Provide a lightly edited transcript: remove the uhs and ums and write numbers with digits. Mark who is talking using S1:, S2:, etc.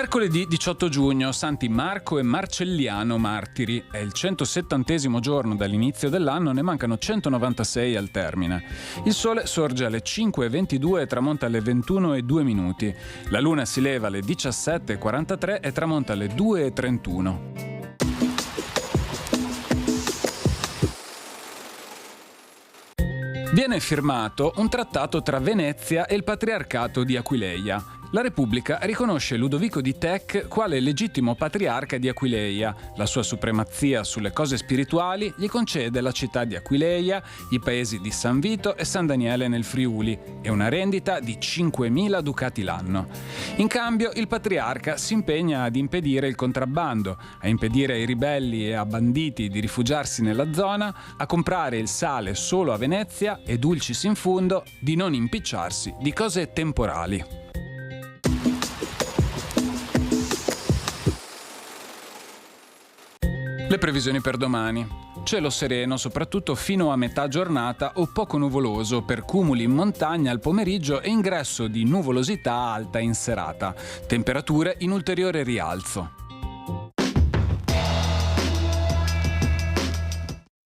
S1: Mercoledì 18 giugno, Santi Marco e Marcelliano martiri. È il 170° giorno dall'inizio dell'anno, ne mancano 196 al termine. Il sole sorge alle 5:22 e tramonta alle 21:02. La luna si leva alle 17:43 e tramonta alle 2:31. Viene firmato un trattato tra Venezia e il Patriarcato di Aquileia. La Repubblica riconosce Ludovico di Tech quale legittimo patriarca di Aquileia. La sua supremazia sulle cose spirituali gli concede la città di Aquileia, i paesi di San Vito e San Daniele nel Friuli e una rendita di 5.000 ducati l'anno. In cambio, il patriarca si impegna ad impedire il contrabbando, a impedire ai ribelli e a banditi di rifugiarsi nella zona, a comprare il sale solo a Venezia e, dulcis in fundo, di non impicciarsi di cose temporali. Le previsioni per domani. Cielo sereno, soprattutto fino a metà giornata o poco nuvoloso per cumuli in montagna al pomeriggio e ingresso di nuvolosità alta in serata. Temperature in ulteriore rialzo.